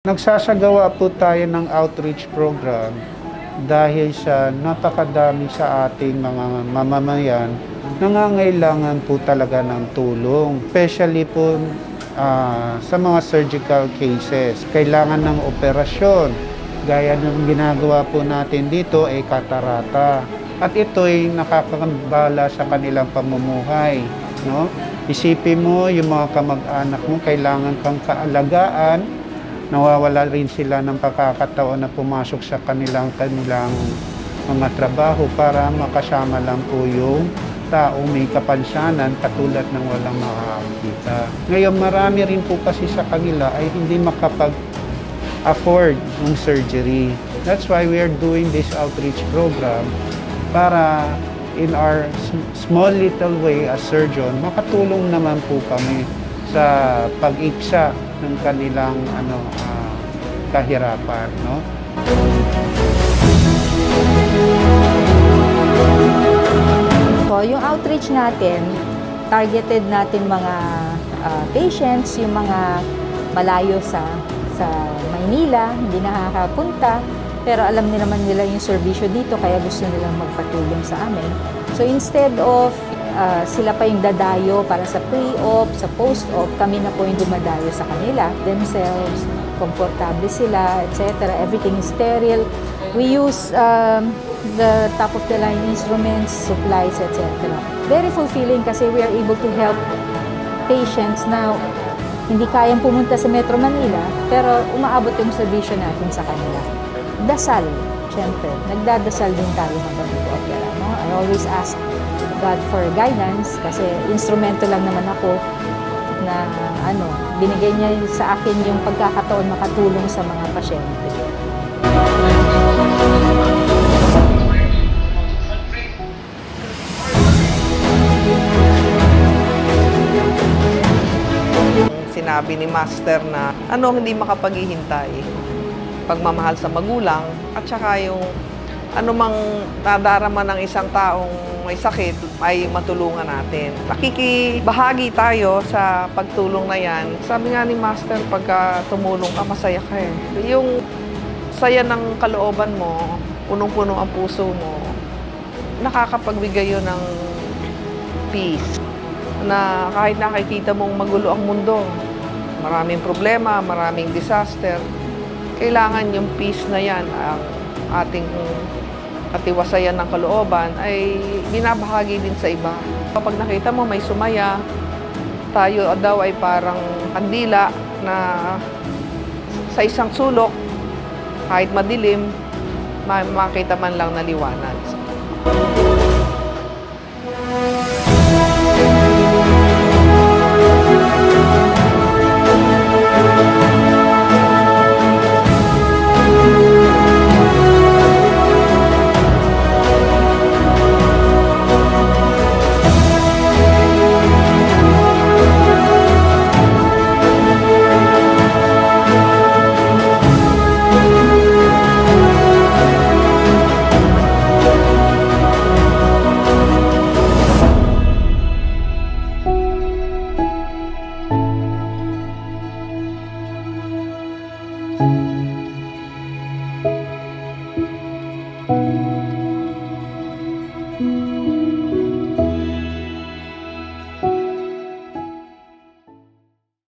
Nagsasagawa po tayo ng outreach program dahil sa napakadami sa ating mga mamamayan nangangailangan po talaga ng tulong. Especially po sa mga surgical cases. Kailangan ng operasyon. Gaya ng ginagawa po natin dito ay katarata. At ito ay nakakabala sa kanilang pamumuhay. No? Isipin mo yung mga kamag-anak mo, kailangan kang kaalagaan. Nawawala rin sila ng pagkakataon na pumasok sa kanilang mga trabaho para makasama lang po yung taong may kapansanan katulad ng walang makakakita. Ngayon marami rin po kasi sa kanila ay hindi makapag-afford ng surgery. That's why we are doing this outreach program para in our small little way as surgeon, makatulong naman po kami sa pag-iksa ng kanilang kahirapan, no? So, yung outreach natin, targeted natin mga patients, yung mga malayo sa Maynila, hindi nakakapunta, pero alam naman nila yung serbisyo dito, kaya gusto nilang magpatulong sa amin. So, instead of sila pa yung dadayo para sa pre-op, sa post-op, kami na po yung dumadayo sa kanila, themselves, komportable sila, etc. Everything is sterile. We use the top-of-the-line instruments, supplies, etc. Very fulfilling kasi we are able to help patients na hindi kayang pumunta sa Metro Manila, pero umaabot yung serbisyo natin sa kanila. Dasal, syempre. Nagdadasal din tayo habang nag-opera. No? I always ask God for guidance kasi instrumento lang naman ako na binigay niya sa akin yung pagkakataon makatulong sa mga pasyente. Sinabi ni Master na hindi makapaghihintay, pagmamahal sa magulang at saka yung anumang nadarama ng isang taong may sakit ay matulungan natin. Nakikibahagi tayo sa pagtulong na yan. Sabi nga ni Master, pagka tumulong ka, masaya ka eh. Yung saya ng kalooban mo, punong-puno ang puso mo, nakakapagbigay yun ng peace. Na kahit nakikita mong magulo ang mundo, maraming problema, maraming disaster, kailangan yung peace na yan, ang ating katiwasayan ng kalooban ay binabahagi din sa iba. Kapag nakita mo may sumaya, tayo daw ay parang kandila na sa isang sulok, kahit madilim, makita man lang na liwanag.